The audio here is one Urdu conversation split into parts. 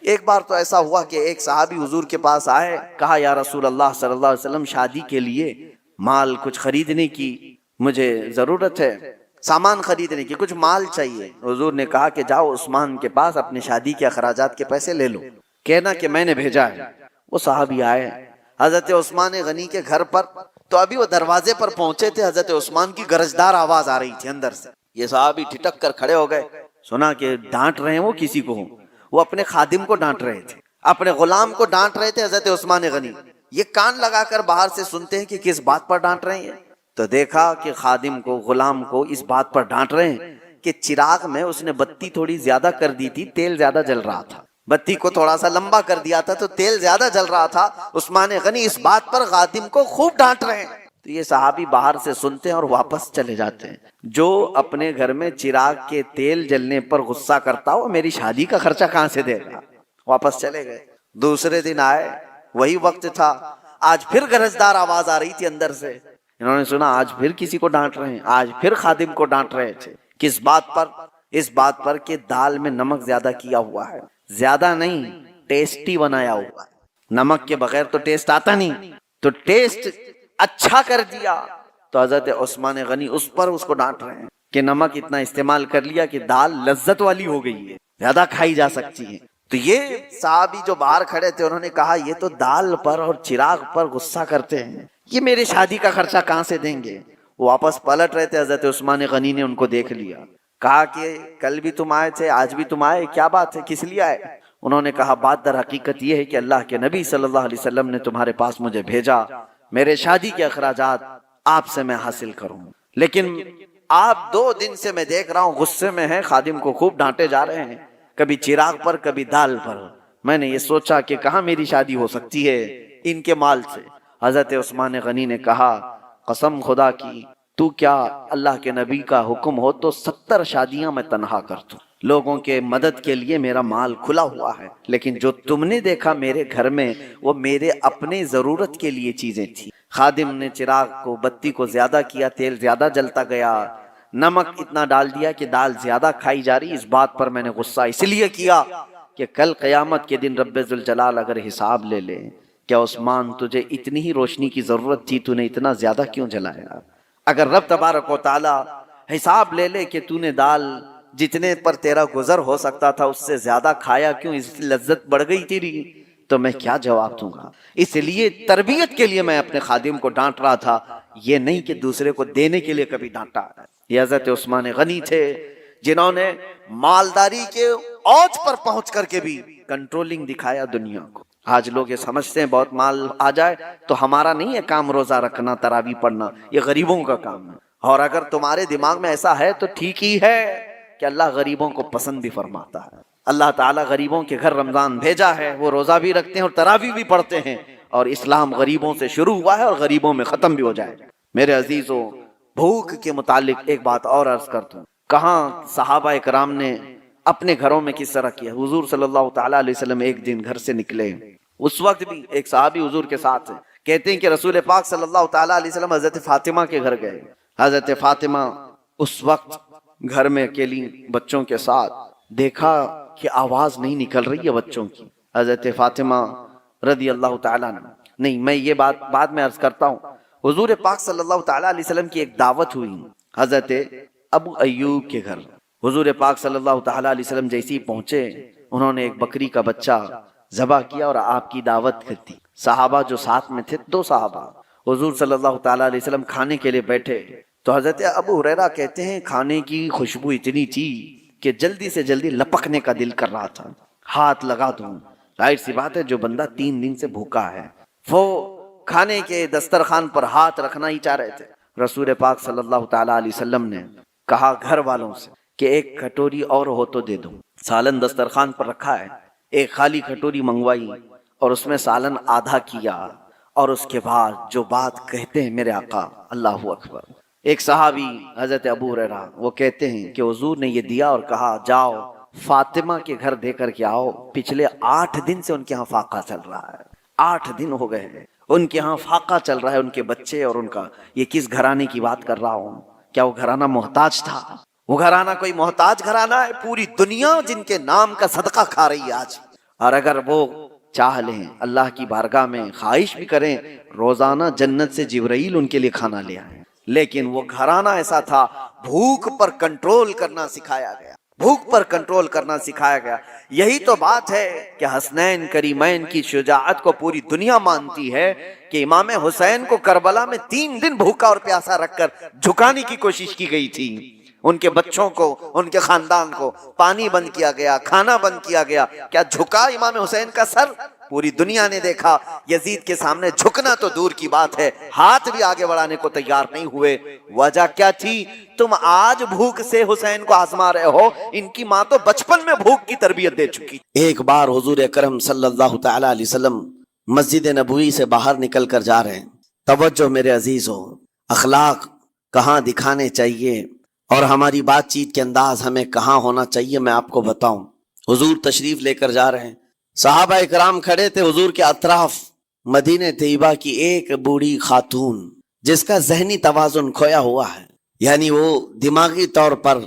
ایک بار تو ایسا ہوا کہ ایک صحابی حضور کے پاس آئے، کہا یا رسول اللہ صلی اللہ علیہ وسلم شادی کے لیے مال کچھ خریدنے کی مجھے ضرورت ہے، سامان خریدنے کی، کچھ مال چاہیے۔ حضور نے کہا کہ جاؤ عثمان کے پاس اپنی شادی کے اخراجات کے پیسے لے لو، کہنا کہ میں نے بھیجا ہے۔ وہ صحابی آئے حضرت عثمان غنی کے گھر پر، تو ابھی وہ دروازے پر پہنچے تھے، حضرت عثمان کی گرجدار آواز آ رہی تھی اندر سے۔ یہ صحابی ٹھٹک کر کھڑے ہو گئے، سنا کہ ڈانٹ رہے ہیں وہ کسی کو، وہ اپنے خادم کو ڈانٹ رہے تھے، اپنے غلام کو ڈانٹ رہے تھے حضرت عثمان غنی۔ یہ کان لگا کر باہر سے سنتے ہیں کہ کس بات پر ڈانٹ رہے ہیں، تو دیکھا کہ خادم کو، غلام کو اس بات پر ڈانٹ رہے ہیں کہ چراغ میں اس نے بتی تھوڑی زیادہ کر دی تھی، تیل زیادہ جل رہا تھا، بتی کو تھوڑا سا لمبا کر دیا تھا تو تیل زیادہ جل رہا تھا۔ عثمان غنی اس بات پر خادم کو خوب ڈانٹ رہے ہیں۔ تو یہ صحابی باہر سے سنتے ہیں اور واپس چلے جاتے ہیں۔ جو اپنے گھر میں چراغ کے تیل جلنے پر غصہ کرتا ہو، میری شادی کا خرچہ کہاں سے دے گا؟ واپس چلے گئے۔ دوسرے دن آئے، وہی وقت تھا، آج پھر گرجدار آواز آ رہی تھی اندر سے۔ انہوں نے سنا آج پھر کسی کو ڈانٹ رہے ہیں، آج پھر خادم کو ڈانٹ رہے تھے۔ کس بات پر؟ اس بات پر کہ دال میں نمک زیادہ کیا ہوا ہے، زیادہ نہیں، ٹیسٹی بنایا ہوا ہے، نمک کے بغیر تو ٹیسٹ آتا نہیں، تو ٹیسٹ اچھا کر دیا۔ تو حضرت عثمان غنی اس پر اس کو ڈانٹ رہے ہیں کہ نمک اتنا استعمال کر لیا کہ دال لذت والی ہو گئی ہے، زیادہ کھائی جا سکتی ہے۔ تو یہ صحابی جو باہر کھڑے تھے انہوں نے کہا یہ تو دال پر اور چراغ پر غصہ کرتے ہیں، یہ میرے شادی کا خرچہ کہاں سے دیں گے؟ وہ واپس پلٹ رہے تھے، حضرت عثمان غنی نے ان کو دیکھ لیا، کہا کہ کل بھی تم آئے تھے، آج بھی تم آئے، کیا بات ہے، کس لیے آئے؟ انہوں نے کہا بات در حقیقت یہ ہے کہ اللہ کے نبی صلی اللہ علیہ وسلم نے تمہارے پاس مجھے بھیجا، میرے شادی کے اخراجات آپ سے میں حاصل کروں، لیکن آپ 2 دن سے میں دیکھ رہا ہوں غصے میں ہیں، خادم کو خوب ڈانٹے جا رہے ہیں، کبھی چراغ پر کبھی دال پر۔ میں نے یہ سوچا کہ کہاں میری شادی ہو سکتی ہے ان کے مال سے۔ حضرت عثمان غنی نے کہا قسم خدا کی، تو کیا اللہ کے نبی کا حکم ہو تو 70 شادیاں میں تنہا کر دوں، لوگوں کے مدد کے لیے میرا مال کھلا ہوا ہے، لیکن جو تم نے دیکھا میرے گھر میں وہ میرے اپنے ضرورت کے لیے چیزیں تھی۔ خادم نے چراغ کو، بتی کو زیادہ کیا، تیل زیادہ جلتا گیا، نمک اتنا ڈال دیا کہ دال زیادہ کھائی جا رہی۔ اس بات پر میں نے غصہ اس لیے کیا کہ کل قیامت کے دن رب ذوالجلال اگر حساب لے لے، کیا عثمان تجھے اتنی ہی روشنی کی ضرورت تھی، تو نے اتنا زیادہ کیوں جلایا؟ اگر رب تبارک و تعالی حساب لے لے کہ تو نے دال جتنے پر تیرا گزر ہو سکتا تھا اس سے زیادہ کھایا کیوں، اس کی لذت بڑھ گئی تیری، تو میں کیا جواب دوں گا؟ اس لیے تربیت کے لیے میں اپنے خادم کو ڈانٹ رہا تھا، یہ نہیں کہ دوسرے کو دینے کے لیے کبھی ڈانٹا۔ یہ حضرت عثمان غنی تھے جنہوں نے مالداری کے اوج پر پہنچ کر کے بھی کنٹرولنگ دکھایا دنیا کو۔ آج لوگ یہ سمجھتے ہیں بہت مال آ جائے تو ہمارا نہیں ہے کام روزہ رکھنا، تراویح پڑھنا، یہ غریبوں کا کام ہے۔ اور اگر تمہارے دماغ میں ایسا ہے تو ٹھیک ہی ہے کہ اللہ غریبوں کو پسند بھی فرماتا ہے۔ اللہ تعالیٰ غریبوں کے گھر رمضان بھیجا ہے، وہ روزہ بھی رکھتے ہیں اور تراویح بھی پڑھتے ہیں، اور اسلام غریبوں سے شروع ہوا ہے اور غریبوں میں ختم بھی ہو جائے گا۔ میرے عزیزوں، بھوک کے متعلق ایک بات اور عرض کر دوں، کہاں صحابہ اکرام نے اپنے گھروں میں کس طرح کیا۔ حضور صلی اللہ تعالیٰ علیہ وسلم ایک دن گھر سے نکلے، اس وقت بھی ایک صحابی حضور کے ساتھ ہیں، کہتے ہیں کہ رسول پاک صلی اللہ تعالیٰ علیہ وسلم حضرت فاطمہ کے گھر گئے۔ حضرت فاطمہ اس وقت گھر میں اکیلی بچوں کے ساتھ، دیکھا کہ آواز نہیں نکل رہی ہے بچوں کی۔ حضرت فاطمہ رضی اللہ تعالیٰ عنہ، نہیں میں یہ بات بعد میں عرض کرتا ہوں، حضور پاک صلی اللہ تعالیٰ علیہ وسلم کی ایک دعوت ہوئی حضرت ابو ایوب کے گھر۔ حضور پاک صلی اللہ تعالیٰ علیہ وسلم جیسے ہی پہنچے، انہوں نے ایک بکری کا بچہ ذبح کیا اور آپ کی دعوت کر دی۔ صحابہ جو ساتھ میں تھے، 2 صحابہ، حضور صلی اللہ تعالیٰ علیہ وسلم کھانے کے لیے بیٹھے تو حضرت ابو ہریرہ کہتے ہیں کھانے کی خوشبو اتنی تھی کہ جلدی سے جلدی لپکنے کا دل کر رہا تھا، ہاتھ لگا دوں۔ ظاہر سی بات ہے جو بندہ 3 دن سے بھوکا ہے وہ کھانے کے دسترخوان پر ہاتھ رکھنا ہی چاہ رہے تھے۔ رسول پاک صلی اللہ تعالیٰ علیہ وسلم نے کہا گھر والوں سے کہ ایک کٹوری اور ہو تو دے دو۔ سالن دسترخوان پر رکھا ہے، ایک خالی کٹوری منگوائی اور اس میں سالن آدھا کیا، اور اس کے بعد جو بات کہتے ہیں میرے آقا، اللہ اکبر۔ ایک صحابی حضرت ابو ہریرہ وہ کہتے ہیں کہ حضور نے یہ دیا اور کہا جاؤ فاطمہ کے گھر دے کر کے آؤ، پچھلے 8 دن سے ان کے ہاں فاقہ چل رہا ہے، 8 دن ہو گئے ہیں ان کے ہاں فاقہ چل رہا ہے، ان کے بچے اور ان کا۔ یہ کس گھرانے کی بات کر رہا ہوں؟ کیا وہ گھرانہ محتاج تھا؟ وہ گھرانہ کوئی محتاج گھرانہ ہے؟ پوری دنیا جن کے نام کا صدقہ کھا رہی ہے آج، اور اگر وہ چاہ لیں اللہ کی بارگاہ میں خواہش بھی کریں روزانہ جنت سے جبرائیل ان کے لیے کھانا لے آئے، لیکن وہ گھرانہ ایسا تھا، بھوک پر کنٹرول کرنا سکھایا گیا، بھوک پر کنٹرول کرنا سکھایا گیا۔ یہی تو بات ہے کہ حسنین کریمین کی شجاعت کو پوری دنیا مانتی ہے کہ امام حسین کو کربلا میں 3 دن بھوکا اور پیاسا رکھ کر جھکانے کی کوشش کی گئی تھی، ان کے بچوں کو، ان کے خاندان کو پانی بند کیا گیا، کھانا بند کیا گیا، کیا جھکا امام حسین کا سر؟ پوری دنیا نے دیکھا، یزید کے سامنے جھکنا تو دور کی بات ہے، ہاتھ بھی آگے بڑھانے کو تیار نہیں ہوئے۔ وجہ کیا تھی؟ تم آج بھوک سے حسین کو آزما رہے ہو، ان کی ماں تو بچپن میں بھوک کی تربیت دے چکی۔ ایک بار حضور اکرم صلی اللہ تعالی علیہ وسلم مسجد نبوی سے باہر نکل کر جا رہے ہیں۔ توجہ میرے عزیزو، اخلاق کہاں دکھانے چاہیے اور ہماری بات چیت کے انداز ہمیں کہاں ہونا چاہیے میں آپ کو بتاؤں۔ حضور تشریف لے کر جا رہے ہیں، صحابہ اکرام کھڑے تھے حضور کے اطراف۔ مدینہ طیبہ کی ایک بوڑھی خاتون جس کا ذہنی توازن کھویا ہوا ہے، یعنی وہ دماغی طور پر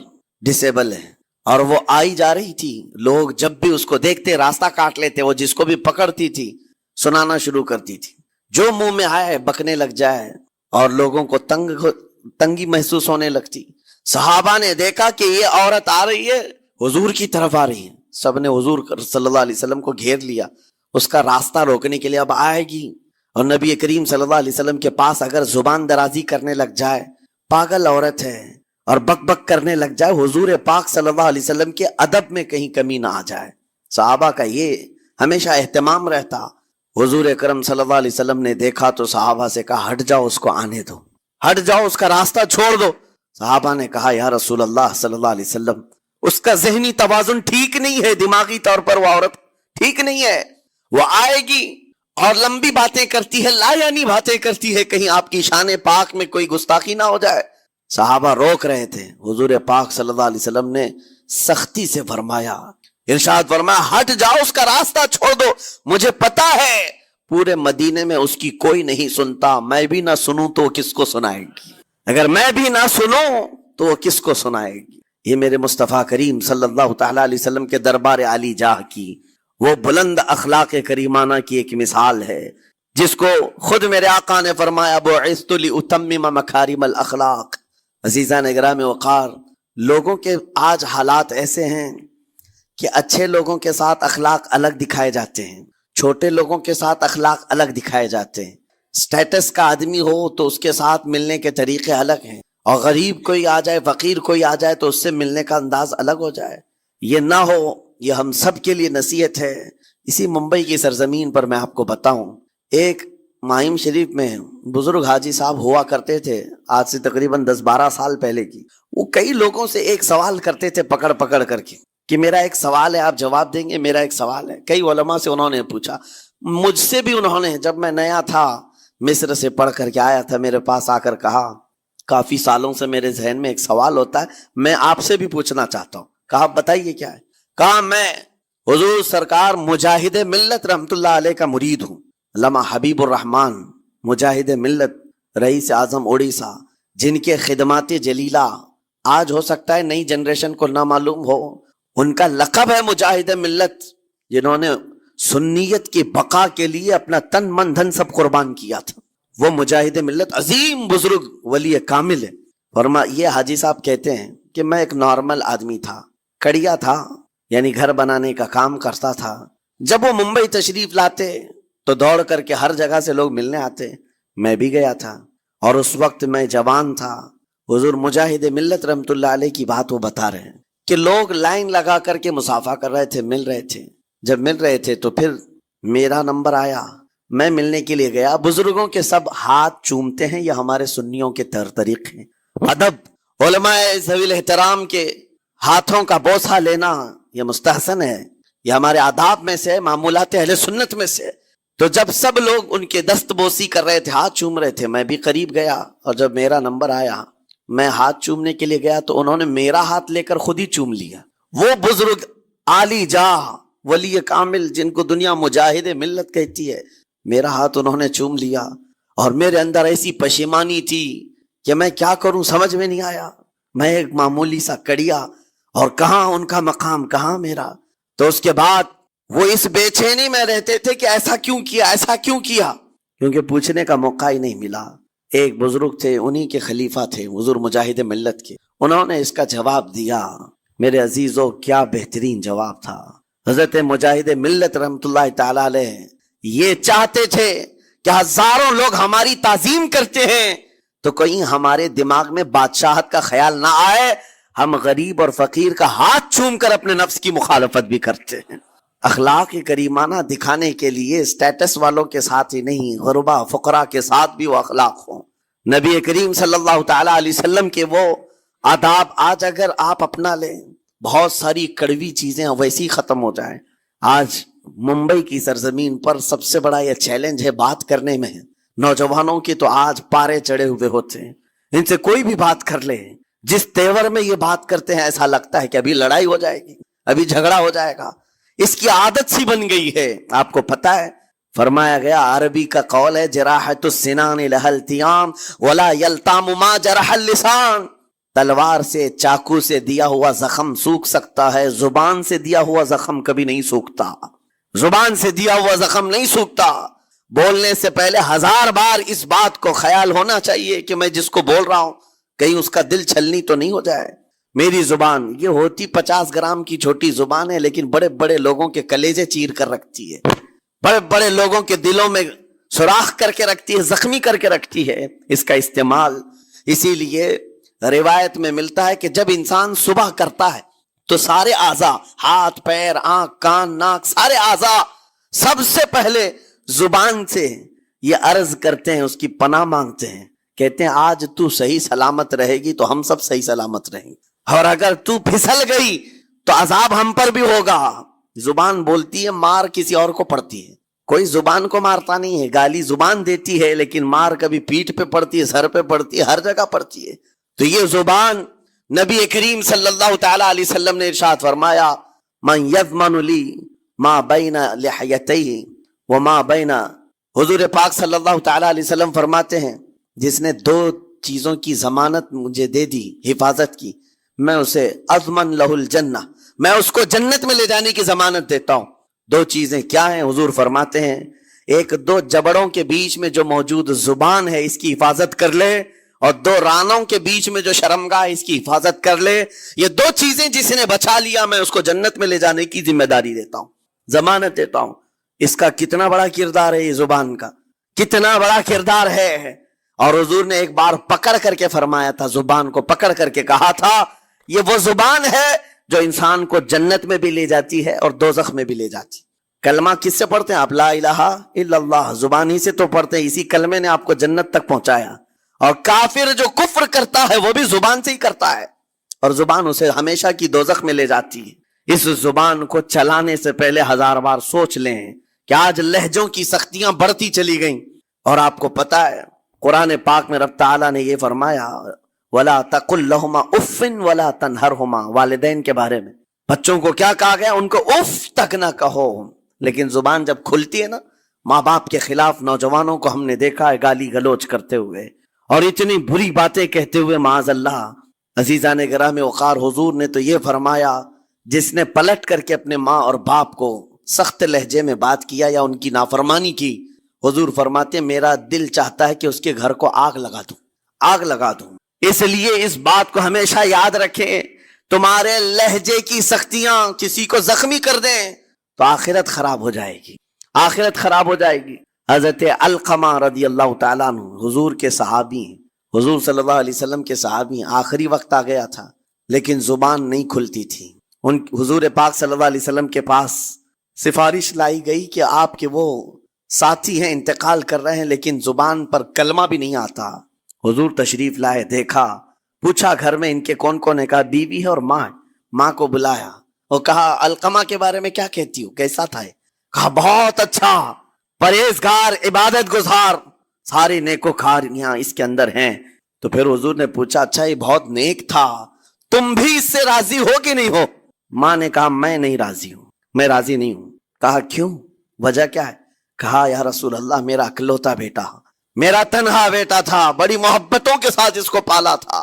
ڈسیبل ہے، اور وہ آئی جا رہی تھی۔ لوگ جب بھی اس کو دیکھتے راستہ کاٹ لیتے، وہ جس کو بھی پکڑتی تھی سنانا شروع کرتی تھی، جو منہ میں آئے بکنے لگ جائے، اور لوگوں کو تنگی محسوس ہونے لگتی۔ صحابہ نے دیکھا کہ یہ عورت آ رہی ہے، حضور کی طرف آ رہی ہے، سب نے حضور صلی اللہ علیہ وسلم کو گھیر لیا، اس کا راستہ روکنے کے لیے اب آئے گی، اور نبی کریم صلی اللہ علیہ وسلم کے پاس اگر زبان درازی کرنے لگ جائے، پاگل عورت ہے، اور بک بک کرنے لگ جائے، حضور پاک صلی اللہ علیہ وسلم کے ادب میں کہیں کمی نہ آ جائے۔ صحابہ کا یہ ہمیشہ اہتمام رہتا۔ حضور اکرم صلی اللہ علیہ وسلم نے دیکھا تو صحابہ سے کہا ہٹ جاؤ، اس کو آنے دو، ہٹ جاؤ، اس کا راستہ چھوڑ دو۔ صحابہ نے کہا یا رسول اللہ صلی اللہ علیہ وسلم، اس کا ذہنی توازن ٹھیک نہیں ہے، دماغی طور پر وہ عورت ٹھیک نہیں ہے، وہ آئے گی اور لمبی باتیں کرتی ہے، لا یعنی باتیں کرتی ہے، کہیں آپ کی شان پاک میں کوئی گستاخی نہ ہو جائے۔ صحابہ روک رہے تھے، حضور پاک صلی اللہ علیہ وسلم نے سختی سے فرمایا، ارشاد فرمایا ہٹ جاؤ، اس کا راستہ چھوڑ دو، مجھے پتا ہے پورے مدینے میں اس کی کوئی نہیں سنتا، میں بھی نہ سنوں تو وہ کس کو سنائے گی، اگر میں بھی نہ سنوں تو وہ کس کو سنائے گی۔ یہ میرے مصطفیٰ کریم صلی اللہ تعالی علیہ وسلم کے دربار عالی جاہ کی وہ بلند اخلاق کریمانہ کی ایک مثال ہے، جس کو خود میرے آقا نے فرمایا بعثت لأتمم مکارم الاخلاق۔ عزیزان گرامی وقار، لوگوں کے آج حالات ایسے ہیں کہ اچھے لوگوں کے ساتھ اخلاق الگ دکھائے جاتے ہیں، چھوٹے لوگوں کے ساتھ اخلاق الگ دکھائے جاتے ہیں، سٹیٹس کا آدمی ہو تو اس کے ساتھ ملنے کے طریقے الگ ہیں، اور غریب کوئی آ جائے، فقیر کوئی آ جائے تو اس سے ملنے کا انداز الگ ہو جائے۔ یہ نہ ہو، یہ ہم سب کے لیے نصیحت ہے۔ اسی ممبئی کی سرزمین پر میں آپ کو بتاؤں، ایک ماہم شریف میں بزرگ حاجی صاحب ہوا کرتے تھے، آج سے تقریباً 10-12 سال پہلے کی۔ وہ کئی لوگوں سے ایک سوال کرتے تھے پکڑ پکڑ کر کے کہ میرا ایک سوال ہے، آپ جواب دیں گے، میرا ایک سوال ہے۔ کئی علماء سے انہوں نے پوچھا، مجھ سے بھی انہوں نے، جب میں نیا تھا مصر سے پڑھ کر کے آیا تھا، میرے پاس آ کر کہا کافی سالوں سے میرے ذہن میں ایک سوال ہوتا ہے، میں آپ سے بھی پوچھنا چاہتا ہوں۔ کہا بتائیے کیا ہے؟ کہا میں حضور سرکار مجاہد ملت رحمت اللہ علیہ کا مرید ہوں، علامہ حبیب الرحمن مجاہد ملت، رئیس اعظم اڑیسہ، جن کے خدمات جلیلہ آج ہو سکتا ہے نئی جنریشن کو نہ معلوم ہو، ان کا لقب ہے مجاہد ملت، جنہوں نے سنیت کی بقا کے لیے اپنا تن من دھن سب قربان کیا تھا۔ وہ مجاہد ملت عظیم بزرگ ولی کامل ہے۔ یہ حاجی صاحب کہتے ہیں کہ میں ایک نارمل آدمی تھا، کڑیا تھا، یعنی گھر بنانے کا کام کرتا تھا۔ جب وہ ممبئی تشریف لاتے تو دوڑ کر کے ہر جگہ سے لوگ ملنے آتے، میں بھی گیا تھا، اور اس وقت میں جوان تھا۔ حضور مجاہد ملت رحمت اللہ علیہ کی بات وہ بتا رہے ہیں کہ لوگ لائن لگا کر کے مصافحہ کر رہے تھے، مل رہے تھے۔ جب مل رہے تھے تو پھر میرا نمبر آیا، میں ملنے کے لیے گیا۔ بزرگوں کے سب ہاتھ چومتے ہیں، یہ ہمارے سنیوں کے طریق ہیں۔ ادب، علماء ذوی الاحترام کے ہاتھوں کا بوسہ لینا یہ مستحسن ہے، یہ ہمارے آداب میں سے، معمولات اہل سنت میں سے۔ تو جب سب لوگ ان کے دست بوسی کر رہے تھے، ہاتھ چوم رہے تھے، میں بھی قریب گیا، اور جب میرا نمبر آیا میں ہاتھ چومنے کے لیے گیا تو انہوں نے میرا ہاتھ لے کر خود ہی چوم لیا۔ وہ بزرگ عالی جاہ ولی کامل جن کو دنیا مجاہد ملت کہتی ہے، میرا ہاتھ انہوں نے چوم لیا، اور میرے اندر ایسی پشیمانی تھی کہ میں کیا کروں سمجھ میں نہیں آیا۔ میں ایک معمولی سا کڑیا، اور کہاں ان کا مقام، کہاں میرا۔ تو اس کے بعد وہ اس بے چینی میں رہتے تھے کہ ایسا کیوں کیا، ایسا کیوں کیا، کیونکہ پوچھنے کا موقع ہی نہیں ملا۔ ایک بزرگ تھے، انہی کے خلیفہ تھے حضور مجاہد ملت کے، انہوں نے اس کا جواب دیا۔ میرے عزیزو، کیا بہترین جواب تھا۔ حضرت مجاہد ملت رحمت اللہ تعالی علیہ یہ چاہتے تھے کہ ہزاروں لوگ ہماری تعظیم کرتے ہیں تو کہیں ہمارے دماغ میں بادشاہت کا خیال نہ آئے، ہم غریب اور فقیر کا ہاتھ چوم کر اپنے نفس کی مخالفت بھی کرتے ہیں۔ اخلاق کریمانہ دکھانے کے لیے اسٹیٹس والوں کے ساتھ ہی نہیں، غربا فقراء کے ساتھ بھی وہ اخلاق ہوں۔ نبی کریم صلی اللہ تعالی علیہ وسلم کے وہ آداب آج اگر آپ اپنا لیں، بہت ساری کڑوی چیزیں ویسی ختم ہو جائیں۔ آج ممبئی کی سرزمین پر سب سے بڑا یہ چیلنج ہے بات کرنے میں، نوجوانوں کے تو آج پارے چڑھے ہوئے ہوتے ہیں، ان سے کوئی بھی بات کر لے، جس تیور میں یہ بات کرتے ہیں ایسا لگتا ہے کہ ابھی لڑائی ہو جائے گی، ابھی جھگڑا ہو جائے گا۔ اس کی عادت سی بن گئی ہے۔ آپ کو پتا ہے فرمایا گیا، عربی کا قول ہے، جراحت السنان لها التیام ولا یلتام ما جرح اللسان۔ تلوار سے، چاقو سے دیا ہوا زخم سوکھ سکتا ہے، زبان سے دیا ہوا زخم کبھی نہیں سوکھتا، زبان سے دیا ہوا زخم نہیں سوکھتا۔ بولنے سے پہلے 1000 بار اس بات کو خیال ہونا چاہیے کہ میں جس کو بول رہا ہوں کہیں اس کا دل چھلنی تو نہیں ہو جائے۔ میری زبان یہ ہوتی 50 گرام کی چھوٹی زبان ہے، لیکن بڑے بڑے لوگوں کے کلیجے چیر کر رکھتی ہے، بڑے بڑے لوگوں کے دلوں میں سوراخ کر کے رکھتی ہے، زخمی کر کے رکھتی ہے اس کا استعمال۔ اسی لیے روایت میں ملتا ہے کہ جب انسان صبح کرتا ہے تو سارے اعضاء، ہاتھ پیر آنکھ کان ناک، سارے اعضاء سب سے پہلے زبان سے یہ عرض کرتے ہیں، اس کی پناہ مانگتے ہیں، کہتے ہیں آج تو صحیح سلامت رہے گی تو ہم سب صحیح سلامت رہیں گے، اور اگر تو پھسل گئی تو عذاب ہم پر بھی ہوگا۔ زبان بولتی ہے، مار کسی اور کو پڑتی ہے، کوئی زبان کو مارتا نہیں ہے، گالی زبان دیتی ہے لیکن مار کبھی پیٹھ پہ پڑتی ہے، سر پہ پڑتی ہے، ہر جگہ پڑتی ہے۔ تو یہ زبان نبی کریم صلی اللہ تعالی علیہ وسلم نے ارشاد فرمایا، من یضمن لی ما بین لحیتیہ وما بین، حضور پاک صلی اللہ تعالی علیہ وسلم فرماتے ہیں جس نے 2 چیزوں کی ضمانت مجھے دے دی، حفاظت کی، میں اسے اضمن لہ الجنہ، میں اس کو جنت میں لے جانے کی ضمانت دیتا ہوں۔ 2 چیزیں کیا ہیں؟ حضور فرماتے ہیں، ایک 2 جبڑوں کے بیچ میں جو موجود زبان ہے اس کی حفاظت کر لے، اور 2 رانوں کے بیچ میں جو شرمگاہ ہے اس کی حفاظت کر لے۔ یہ 2 چیزیں جس نے بچا لیا میں اس کو جنت میں لے جانے کی ذمہ داری دیتا ہوں، ضمانت دیتا ہوں۔ اس کا کتنا بڑا کردار ہے، یہ زبان کا کتنا بڑا کردار ہے۔ اور حضور نے ایک بار پکڑ کر کے فرمایا تھا، زبان کو پکڑ کر کے کہا تھا، یہ وہ زبان ہے جو انسان کو جنت میں بھی لے جاتی ہے اور دوزخ میں بھی لے جاتی ہے۔ کلمہ کس سے پڑھتے ہیں آپ؟ لا الہ الا اللہ، زبان ہی سے تو پڑھتے ہیں، اسی کلمے نے آپ کو جنت تک پہنچایا۔ اور کافر جو کفر کرتا ہے وہ بھی زبان سے ہی کرتا ہے، اور زبان اسے ہمیشہ کی دوزخ میں لے جاتی ہے۔ اس زبان کو چلانے سے پہلے 1000 بار سوچ لیں کہ آج لہجوں کی سختیاں بڑھتی چلی گئیں۔ اور آپ کو پتا ہے قرآن پاک میں رب تعالیٰ نے یہ فرمایا، وَلَا تَقُلْ لَهُمَا اُفٍّ وَلَا تَنْهَرْهُمَا، والدین کے بارے میں بچوں کو کیا کہا گیا؟ ان کو اف تک نہ کہو۔ لیکن زبان جب کھلتی ہے نا، ماں باپ کے خلاف نوجوانوں کو ہم نے دیکھا ہے گالی گلوچ کرتے ہوئے اور اتنی بری باتیں کہتے ہوئے، معاذ اللہ۔ عزیزان گرامی وقار، حضور نے تو یہ فرمایا، جس نے پلٹ کر کے اپنے ماں اور باپ کو سخت لہجے میں بات کیا یا ان کی نافرمانی کی، حضور فرماتے ہیں میرا دل چاہتا ہے کہ اس کے گھر کو آگ لگا دوں، آگ لگا دوں۔ اس لیے اس بات کو ہمیشہ یاد رکھیں، تمہارے لہجے کی سختیاں کسی کو زخمی کر دیں تو آخرت خراب ہو جائے گی، آخرت خراب ہو جائے گی۔ حضرت علقمہ رضی اللہ تعالیٰ عنہ حضور کے صحابی ہیں، حضور صلی اللہ علیہ وسلم کے صحابی ہیں، آخری وقت آ گیا تھا لیکن زبان نہیں کھلتی تھی۔ حضور پاک صلی اللہ علیہ وسلم کے پاس سفارش لائی گئی کہ آپ کے وہ ساتھی ہیں انتقال کر رہے ہیں لیکن زبان پر کلمہ بھی نہیں آتا۔ حضور تشریف لائے، دیکھا، پوچھا گھر میں ان کے کون کون ہے؟ کہا بیوی ہے اور ماں ہے۔ ماں کو بلایا اور کہا علقمہ کے بارے میں کیا کہتی ہو، کیسا تھا؟ کہا بہت اچھا، پرہیزگار، عبادت گزار، ساری نیکوکاریاں اس کے اندر ہیں۔ تو پھر حضور نے پوچھا اچھا یہ بہت نیک تھا، تم بھی اس سے راضی ہو کہ نہیں ہو؟ ماں نے کہا میں نہیں راضی ہوں، میں راضی نہیں ہوں۔ کہا کیوں، وجہ کیا ہے؟ کہا یا رسول اللہ میرا اکلوتا بیٹا، میرا تنہا بیٹا تھا، بڑی محبتوں کے ساتھ اس کو پالا تھا،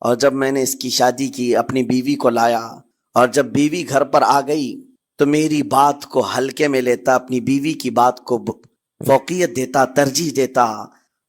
اور جب میں نے اس کی شادی کی، اپنی بیوی کو لایا، اور جب بیوی گھر پر آ گئی تو میری بات کو ہلکے میں لیتا، اپنی بیوی کی بات کو فوقیت دیتا، ترجیح دیتا.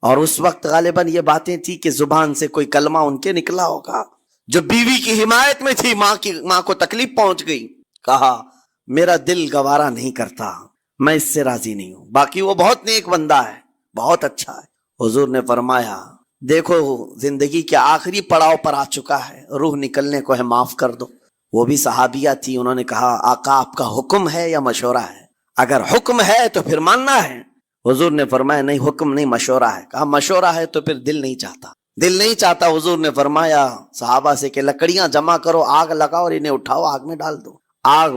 اور اس وقت غالباً یہ باتیں تھی کہ زبان سے کوئی کلمہ ان کے نکلا ہوگا جو بیوی کی حمایت میں تھی. ماں کو تکلیف پہنچ گئی. کہا میرا دل گوارا نہیں کرتا، میں اس سے راضی نہیں ہوں. باقی وہ بہت نیک بندہ ہے، بہت اچھا ہے. حضور نے فرمایا دیکھو زندگی کے آخری پڑاؤ پر آ چکا ہے، روح نکلنے کو ہے، معاف کر دو. وہ بھی صحابیہ تھی. انہوں نے کہا آقا آپ کا حکم ہے یا مشورہ ہے؟ اگر حکم ہے تو پھر ماننا ہے. حضور نے فرمایا نہیں حکم نہیں مشورہ ہے. کہا مشورہ ہے تو پھر دل نہیں چاہتا. دل نہیں چاہتا. حضور نے فرمایا صحابہ سے کہ لکڑیاں جمع کرو، آگ لگاؤ اور انہیں اٹھاؤ آگ میں ڈال دو. آگ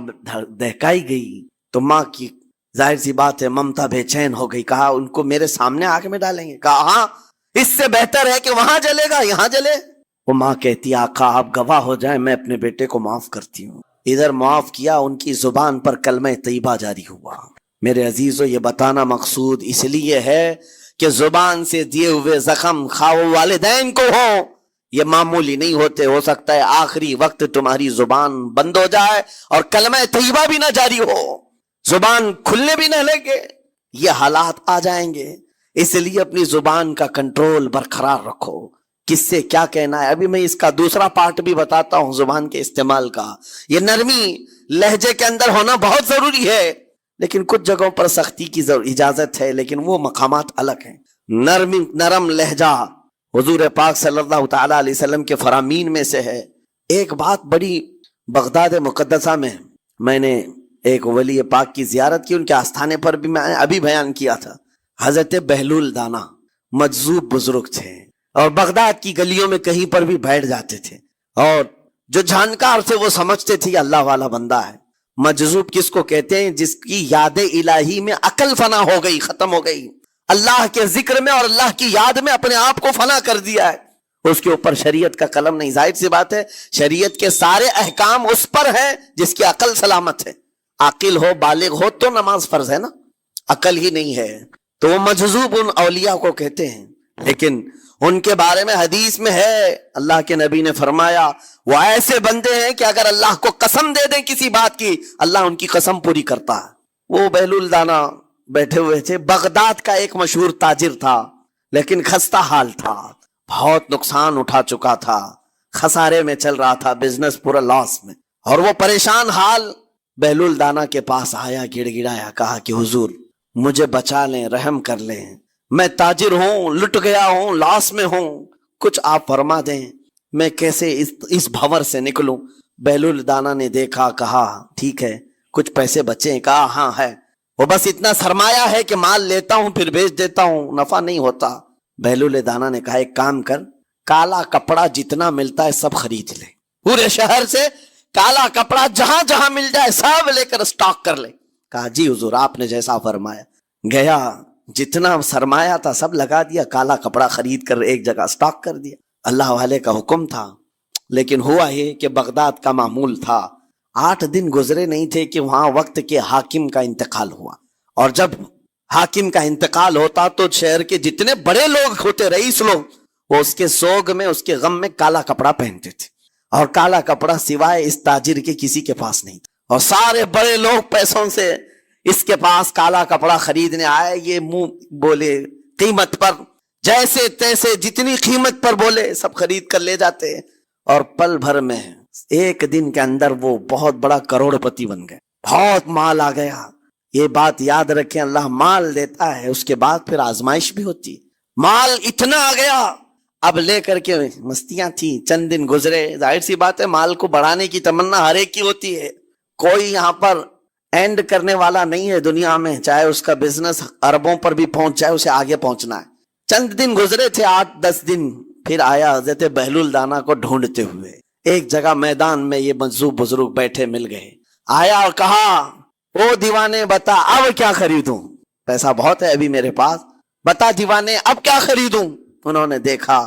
دہکائی گئی تو ماں کی ظاہر سی بات ہے ممتا بے چین ہو گئی. کہا ان کو میرے سامنے آگ میں ڈالیں گے؟ کہا ہاں، اس سے بہتر ہے کہ وہاں جلے گا یہاں جلے. وہ ماں کہتی آقا آپ گواہ ہو جائیں میں اپنے بیٹے کو معاف کرتی ہوں. ادھر معاف کیا، ان کی زبان پر کلمہ طیبہ جاری ہوا. میرے عزیزو یہ بتانا مقصود اس لیے ہے کہ زبان سے دیے ہوئے زخم خواہ والدین کو ہوں یہ معمولی نہیں ہوتے. ہو سکتا ہے آخری وقت تمہاری زبان بند ہو جائے اور کلمہ طیبہ بھی نہ جاری ہو، زبان کھلنے بھی نہ لگے. یہ حالات آ جائیں گے. اس لیے اپنی زبان کا کنٹرول برقرار رکھو. کس سے کیا کہنا ہے ابھی میں اس کا دوسرا پارٹ بھی بتاتا ہوں زبان کے استعمال کا. یہ نرمی لہجے کے اندر ہونا بہت ضروری ہے، لیکن کچھ جگہوں پر سختی کی اجازت ہے، لیکن وہ مقامات الگ ہیں. نرم لہجہ حضور پاک صلی اللہ تعالی علیہ وسلم کے فرامین میں سے ہے. ایک بات بڑی بغداد مقدسہ میں نے ایک ولی پاک کی زیارت کی. ان کے آستانے پر بھی میں ابھی بیان کیا تھا. حضرت بہلول دانا مجذوب بزرگ تھے اور بغداد کی گلیوں میں کہیں پر بھی بیٹھ جاتے تھے، اور جو جانکار تھے وہ سمجھتے تھے اللہ والا بندہ ہے. مجذوب کس کو کہتے ہیں؟ جس کی یاد الہی میں عقل فنا ہو گئی، ختم ہو گئی. اللہ کے ذکر میں اور اللہ کی یاد میں اپنے آپ کو فنا کر دیا ہے. اس کے اوپر شریعت کا قلم نہیں. ظاہر سی بات ہے شریعت کے سارے احکام اس پر ہیں جس کی عقل سلامت ہے. عاقل ہو بالغ ہو تو نماز فرض ہے نا، عقل ہی نہیں ہے تو وہ مجذوب ان اولیاء کو کہتے ہیں. لیکن ان کے بارے میں حدیث میں ہے، اللہ کے نبی نے فرمایا وہ ایسے بندے ہیں کہ اگر اللہ کو قسم دے دیں کسی بات کی اللہ ان کی قسم پوری کرتا ہے. وہ بہلول دانا بیٹھے ہوئے تھے. بغداد کا ایک مشہور تاجر تھا، لیکن خستہ حال تھا، بہت نقصان اٹھا چکا تھا، خسارے میں چل رہا تھا، بزنس پورا لاس میں. اور وہ پریشان حال بہلول دانا کے پاس آیا، گڑ گڑایا، کہا کہ حضور مجھے بچا لیں، رحم کر لیں، میں تاجر ہوں، لٹ گیا ہوں، لاس میں ہوں، کچھ آپ فرما دیں، میں کیسے اس بھور سے نکلوں. بہلول دانا نے دیکھا، کہا ٹھیک ہے کچھ پیسے بچے ہیں؟ کہا ہاں ہے. وہ بس اتنا سرمایہ ہے کہ مال لیتا ہوں پھر بیچ دیتا ہوں، نفع نہیں ہوتا. بہلول دانا نے کہا ایک کام کر، کالا کپڑا جتنا ملتا ہے سب خرید لے، پورے شہر سے کالا کپڑا جہاں جہاں مل جائے سب لے کر اسٹاک کر لے. کہا جی حضور آپ نے جیسا فرمایا. گیا، جتنا سرمایہ تھا سب لگا دیا، کالا کپڑا خرید کر ایک جگہ اسٹاک کر دیا. اللہ والے کا حکم تھا. لیکن ہوا یہ کہ بغداد کا معمول تھا، 8 دن گزرے نہیں تھے کہ وہاں وقت کے حاکم کا انتقال ہوا. اور جب حاکم کا انتقال ہوتا تو شہر کے جتنے بڑے لوگ ہوتے، رئیس لوگ، وہ اس کے سوگ میں اس کے غم میں کالا کپڑا پہنتے تھے. اور کالا کپڑا سوائے اس تاجر کے کسی کے پاس نہیں تھا. اور سارے بڑے لوگ پیسوں سے اس کے پاس کالا کپڑا خریدنے آئے. یہ منہ بولے قیمت پر، جیسے تیسے جتنی قیمت پر بولے سب خرید کر لے جاتے. اور پل بھر میں ایک دن کے اندر وہ بہت بڑا کروڑ پتی بن گئے، بہت مال آ گیا. یہ بات یاد رکھیں، اللہ مال دیتا ہے، اس کے بعد پھر آزمائش بھی ہوتی. مال اتنا آ گیا، اب لے کر کے مستیاں تھیں. چند دن گزرے، ظاہر سی بات ہے مال کو بڑھانے کی تمنا ہر ایک کی ہوتی ہے. کوئی یہاں پر اینڈ کرنے والا نہیں ہے دنیا میں، چاہے اس کا بزنس اربوں پر بھی پہنچ جائے اسے آگے پہنچنا ہے. چند دن گزرے تھے، 8-10 دن، پھر آیا حضرت بہلول دانا کو ڈھونڈتے ہوئے. ایک جگہ میدان میں یہ مجذوب بزرگ بیٹھے مل گئے. آیا اور کہا او دیوانے بتا اب کیا خریدوں؟ پیسہ بہت ہے ابھی میرے پاس، بتا دیوانے اب کیا خریدوں؟ انہوں نے دیکھا،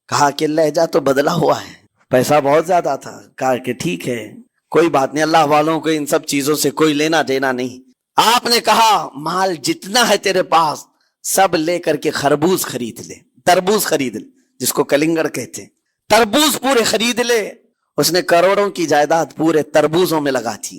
کہا کہ لہجہ تو بدلا ہوا ہے، پیسہ بہت زیادہ تھا. کہا کہ ٹھیک ہے کوئی بات نہیں، اللہ والوں کو ان سب چیزوں سے کوئی لینا دینا نہیں. آپ نے کہا مال جتنا ہے تیرے پاس سب لے کر کے خربوز خرید لے، تربوز خرید لے، جس کو کلنگڑ کہتے ہیں، تربوز پورے خرید لے. اس نے کروڑوں کی جائیداد پورے تربوزوں میں لگا تھی.